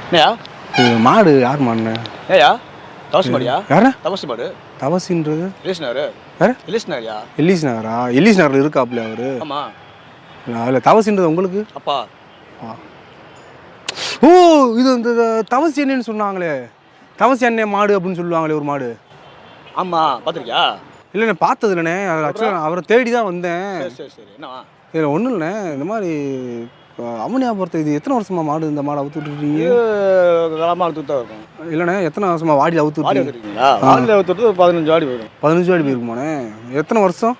என்னையா மாடு யார் மாடுண்ணே? ஏயா தவசி மாடியா? யாரா தவசி மாடு தவசின்றது? எலிஸ் நகர். யாரு? எலிஸ் நகர்யா? எலிஸ் நகரா? எலிஸ் நகரில் இருக்காப்ல அவரு? ஆமா. இல்லை தவசின்றது உங்களுக்கு அப்பா. ஓ இது இந்த தவசி எண்ணெய்னு சொன்னாங்களே, தவசி எண்ணெய் மாடு அப்படின்னு சொல்லுவாங்களே ஒரு மாடு. ஆமா பார்த்துருக்கியா? இல்லைண்ணே பார்த்தது இல்லைண்ணே. ஆக்சுவலாக அவரை தேடி தான் வந்தேன். சரி சரி என்னவா? இதில் ஒன்றும் இல்லைண்ணே, இந்த மாதிரி அவனியாபுரத்தை இது எத்தனை வருஷமா மாடு இந்த மாடு அவுத்து விட்டுருக்கீங்க? காலமாக அவுத்து தான் இருக்கும். இல்லைண்ணே எத்தனை வருஷமா வாடியில் அவுத்து விட்டுருக்கீங்களா? வாடியில் அவுத்துட்டு 15 வாடி போயிடும். 15 வாடி போயிருக்குமாண்ணே? எத்தனை வருஷம்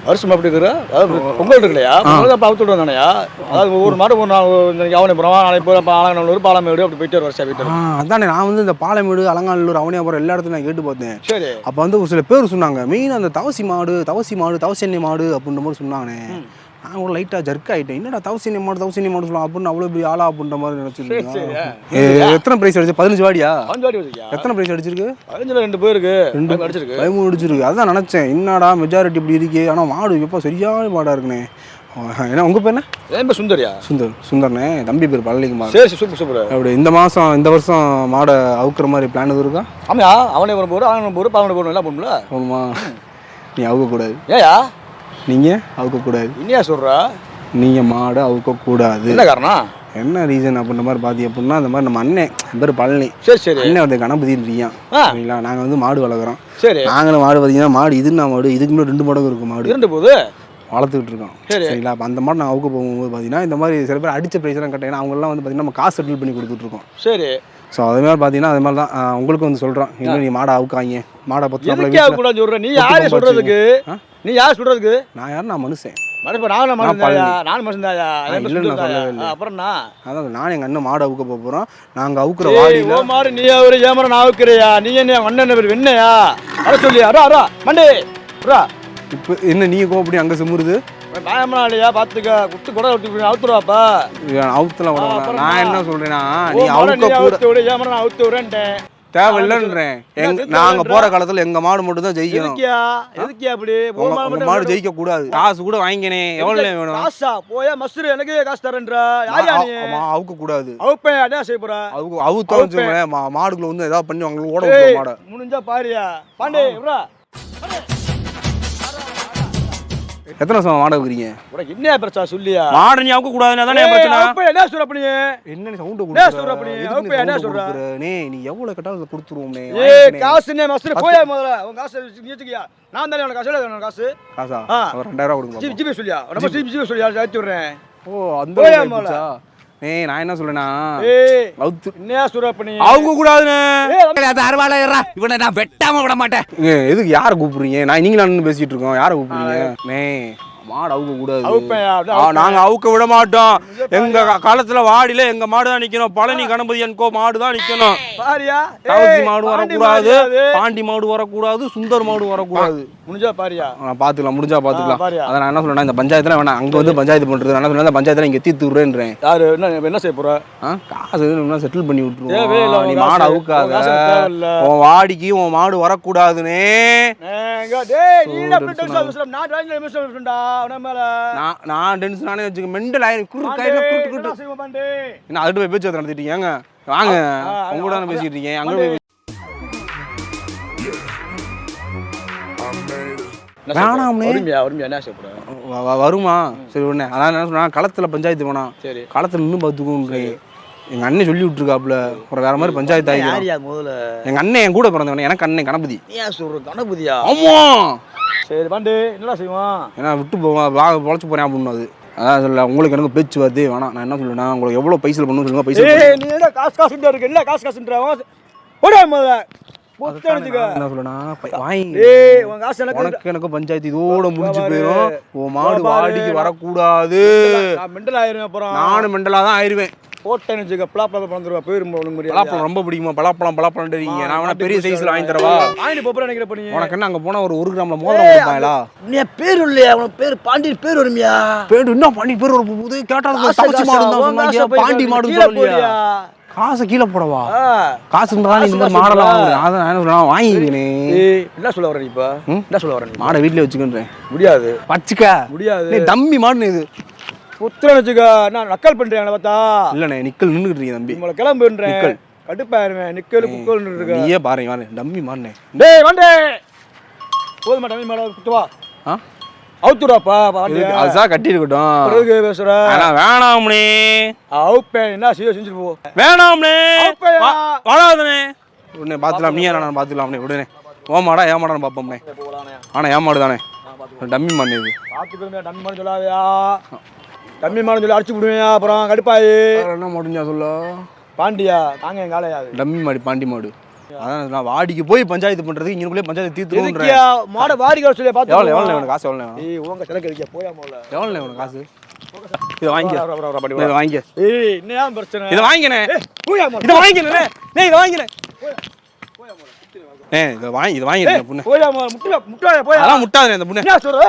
வருஷம் அப்படி இருக்கிற? அதாவது பொங்கல் இருக்கு இல்லையா, பொங்கல் அப்போ அவுத்து விடுவோம் தானேயா? அதாவது ஒவ்வொரு மாடு ஒரு நாள் அவனிபுரம் நாளைக்கு போய் அலங்காநல்லூர் பாலமேடு அப்படி போயிட்டு ஒரு வருஷம் போயிட்டு. அதானே நான் வந்து இந்த பாலமேடு அலங்காநல்லூர் அவனியாபுரம் எல்லா இடத்துலையும் நான் கேட்டு பார்த்தேன். சரி. அப்போ வந்து ஒரு சில பேர் சொன்னாங்க மெயின் அந்த தவசி மாடு தவசி எண்ணெய் மாடு அப்படின்ற மாதிரி சொன்னாங்கண்ணே. நான் கூட லைட்டாக ஜர்க் ஆகிட்டேன். என்னடா தவசி எண்ணெய் மாடு சொல்லலாம் அப்படின்னு அவ்வளோ பெரிய ஆளா அப்படின்ற மாதிரி நினச்சிருக்கேன். எத்தனை ப்ரைஸ் அடிச்சு? 15 வாடியா? 15 வாடி வச்சிருக்கியா? எத்தனை ப்ரைஸ் அடிச்சிருக்கு? 15ல 2 பேருக்கு 2 அடிச்சிருக்கு. 13 அடிச்சிருக்கு. அதான் நினச்சேன் என்னடா மெஜாரிட்டி இப்படி இருக்கே. ஆனால் மாடு எப்போ சரியான மாடாக இருக்குண்ணே. ஏன்னா உங்கள் பேர் என்ன? என் பேர் சுந்தரியா? சுந்தர்ண்ணே. தம்பி பேர் பழனிக்குமார். சரி சூப்பர். அப்படி இந்த வருஷம் மாடை அவுக்குற மாதிரி பிளான் எதுவும் இருக்கா? ஆமாயா, அவனே போகிற பாலனை எல்லாம் போகணும்ல. போகணுமா? நீ அவுக்கக்கூடாது. ஏயா நீங்கள் அவுக்கக்கூடாது? என்னையா சொல்கிறா? நீங்கள் மாடை அவுக்கக்கூடாது. என்ன காரணம்? என்ன ரீசன் அப்படின்ற மாதிரி பார்த்தி அப்படின்னா, அந்த மாதிரி நம்ம அண்ணன் பேர் பழனி. சரி அண்ணன் வந்து கணபதின்றியான். சரிங்களா? நாங்கள் வந்து மாடு வளர்க்குறோம். சரி. நாங்களும் மாடு பார்த்தீங்கன்னா மாடு இதுன்னா மாடு இதுக்கு முன்னாடி 2 மடங்கு இருக்கும் மாடு. 2 போது வளர்த்துக்கிட்டு இருக்கோம். சரிங்களா? அப்போ அந்த மாதிரி நான் அவுக்க போகும்போது பார்த்தீங்கன்னா இந்த மாதிரி சில பேர் அடித்த ப்ரைஸ்லாம் கட்டிங்கன்னா அவங்களாம் வந்து பார்த்தீங்கன்னா நம்ம காசு செட்டில் பண்ணி கொடுத்துட்ருக்கோம். சரி. ஸோ அது மாதிரி பார்த்தீங்கன்னா அது மாதிரி தான் உங்களுக்கு வந்து சொல்கிறோம். இன்னும் நீ மாடை அவுக்காங்க மாடை பற்றி சொல்கிறேன். நீ யார் சொல்கிறதுக்கு? நான் யார்? நான் மனுஷன். நான் எங்க அண்ணன் மாடு அவுக்க போறோம். நாங்க அவுக்குற வாடியில மாடு நீ அவரு ஏமர நான் அவுக்குறியா? நீ என்ன அண்ணன் வெண்ணையா? அட சொல்லி அரா மண்டே இப்போ என்ன நீங்க கோபப்படி அங்க சிமுறுது? பயமனாலையா பாத்துக்க குட்டு கூட அவுத்துருவாப்பா. அவுத்துல நான் என்ன சொல்றேன்னா நீ அவுக்க ஏமர நான் அவுத்து விடுறேன்ட்டேன். தேவையில்லைன்றேன். நாங்க போற காலத்துல எங்க மாடு மட்டும் தான் ஜெயிக்கணும். உங்க மாடு ஜெயிக்க கூடாது. காசு கூட வாங்கினே. எவ்வளவு வேணும்? காசா போயா மஸ்ரு எனக்கு காசு தரேன்றா. அவுக்க கூடாது. அவுப்பேன் என்ன செய்ய போற? அவுத்த வச்சுங்களேன் மாடுக்குள்ள வந்து ஏதாவது பண்ணி அவங்களுக்கு ஓட விடுற மாட முடிஞ்சா பாரியா பாண்டே. எத்தனை வருஷம் மாடு வைக்கிறீங்க? என்ன பிரச்சனை சொல்லியா? மாடு நீ அவுக்க கூடாதுன்னா தானே பிரச்சனை. என்ன சொல்ற அப்ப நீ? என்ன சவுண்ட் கொடுக்குற? என்ன சொல்ற அப்ப நீ? அவுப்ப என்ன சொல்ற? நீ எவ்வளவு கேட்டாலும் கொடுத்துருவோம்னே. காசு நே மஸ்டர் போயா முதல்ல. உன் காசு நீச்சுக்கியா? நான் தானே உனக்கு காசு எழுதணும். காசா ஒரு 2000 கொடுங்க. ஜிபி சொல்லியா? நம்ம ஜிபி சொல்லியா ஏத்தி விடுறேன். ஓ அந்த போயா முதல்ல. நான் என்ன சொல்றேன்னா என்ன சொல்ற அப்ப நீ அவுக்க கூடாதுனே. அது அறுவால ஏறா இவனை நான் வெட்டாம விட மாட்டேன். எதுக்கு யாரை கூப்பிடுறீங்க? நான் நீங்களும் பேசிட்டு இருக்கோம். யாரை கூப்பிடுறீங்க? மாடு அவுக்க கூடாது. நாங்க அவுக்க விட மாட்டோம். எங்க காலத்துல வாடியில எங்க மாடு தான் நிக்கணும். பழனி கணபதி என்கோ மாடு தான் நிக்கணும். தவசி மாடு வரக்கூடாது, பாண்டி மாடு வரக்கூடாது, சுந்தர் மாடு வரக்கூடாது. முடிஞ்சா பாரியா பாத்துக்கலாம். முடிஞ்சா பாத்துக்கலாம். அதான் நான் என்ன சொல்றேன், இந்த பஞ்சாயத்துல வேணாம். அங்க வந்து பஞ்சாயத்து பண்றது என்ன சொல்றேன், பஞ்சாயத்துல இங்க தீர்த்து விடுறேன்றேன். யாரு என்ன செய்ய போற? காசு செட்டில் பண்ணி விட்டுருவோம். நீ மாடு அவுக்காத. உன் வாடிக்கு உன் மாடு வரக்கூடாதுன்னே. நான் டென்ஷன் ஆனே வச்சுக்க மெண்டல் ஆயிரம் என்ன அதுட்டு போய் பேச்சு நடத்திட்டீங்க. வாங்க உங்க கூட பேசிட்டு இருக்கேன். அங்க போய் வருமா? சரி உடனே அதான் என்ன சொன்னா களத்துல பஞ்சாயத்து வேணாம். சரி களத்துல நின்று பார்த்துக்கோன்றேன். எங்க அண்ணன் சொல்லி விட்டுருக்காப்புல. அப்புறம் வேற மாதிரி பஞ்சாயத்து ஆகிடும். எங்க அண்ணன் என் கூட பிறந்தவனே. எனக்கு அண்ணன் கணபதி. கணபதியா? ஆமா. சரி பாண்டு என்னடா செய்வான்? ஏன்னா விட்டு போவான் பொழைச்சு போறேன் அப்படின்னு. அது அதான் சொல்ல உங்களுக்கு எனக்கு பேச்சு வருது வேணாம். நான் என்ன சொல்லுன்னா உங்களுக்கு எவ்வளோ பைசல் பண்ணணும் சொல்லுங்க. பைசா நீ என்ன காசு இருக்கு? என்ன காசுன்றா போடா முதல்ல என்ன சொல்லுனா வாங்கி எனக்கு பஞ்சாயத்து இதோட முடிஞ்சு போயிடும். உன் மாடு வாடிக்கு வரக்கூடாது. நானும் மெண்டலா தான் ஆயிருவேன். ரொம்ப பிடிக்குமா? பலாப்பழம் நான் பெரிய சைஸ்ல வாங்கி தரவா? உனக்கு என்ன அங்க போனா ஒரு கிராம்ல மோதிரம் பேர் இல்லையா? உனக்கு பேர் பாண்டி பேர் வருமியா? பேரு என்ன பாண்டி பேர் வர போகுது? கேட்டாலும் பாண்டி மாடு காசை கீழே போடவா? காசு மாடலாம் வாங்கிக்கிறேன். என்ன சொல்ல வர? இப்ப என்ன சொல்ல வர? மாடை வீட்டுல வச்சுக்கின்றேன். முடியாது வச்சுக்க முடியாது. தம்பி மாடுன்னு இது புத்திரன் வச்சுக்க நான் நக்கல் பண்றேன் பார்த்தா இல்லண்ணே நிக்கல் நின்றுட்டு இருக்கீங்க தம்பி. உங்களை கிளம்புன்றேன் கடுப்பாயிருவேன் நிக்கல் புக்கல் இருக்க நீயே பாருங்க வாங்க டம்மி மாறினே. டேய் வண்டே போதுமா டம்மி மாட குத்துவா அவுத்துடாப்பா அதுதான் கட்டி இருக்கட்டும். பிறகு பேசுற வேணாம்னே அவுப்பேன் என்ன செய்ய செஞ்சுட்டு போ வேணாம்னே அவுப்பேயா வராதுனே. உடனே பார்த்துலாம் நீ நான் பார்த்துக்கலாம்னே உடனே ஓமாடா ஏமாடான்னு பார்ப்போம்னே. ஆனால் ஏமாடு தானே டம்மி மாடு இது. பார்த்துக்கிறேன் டம்மி மாடு சொல்லாதையா டம்மி மாடு சொல்லி அடிச்சு விடுவேயா அப்புறம் கடுப்பாயி என்ன முடிஞ்சா சொல்ல பாண்டியா தாங்க என் காலையாது டம்மி மாடு பாண்டி மாடு. அதான் நான் வாடிக்கு போய் பஞ்சாயத்து பண்றதுக்கு இங்கே பஞ்சாயத்து தீர்த்து மாட வாடிக்கை சொல்லி பார்த்து எவ்வளோ உனக்கு காசு எவ்வளோ ஏய் உங்க சிலக்கு அடிக்க போயா மோல எவ்வளோ உனக்கு காசு இதை வாங்கிக்க இதை வாங்கிக்க ஏய் என்ன பிரச்சனை இதை வாங்கினே போயா மோல இதை வாங்கினே இதை வாங்கினே இதை வாங்கிடுறேன் பொண்ணு போயா மோல முட்டாயா போயா அதெல்லாம் முட்டாதே அந்த பொண்ணு என்ன சொல்ற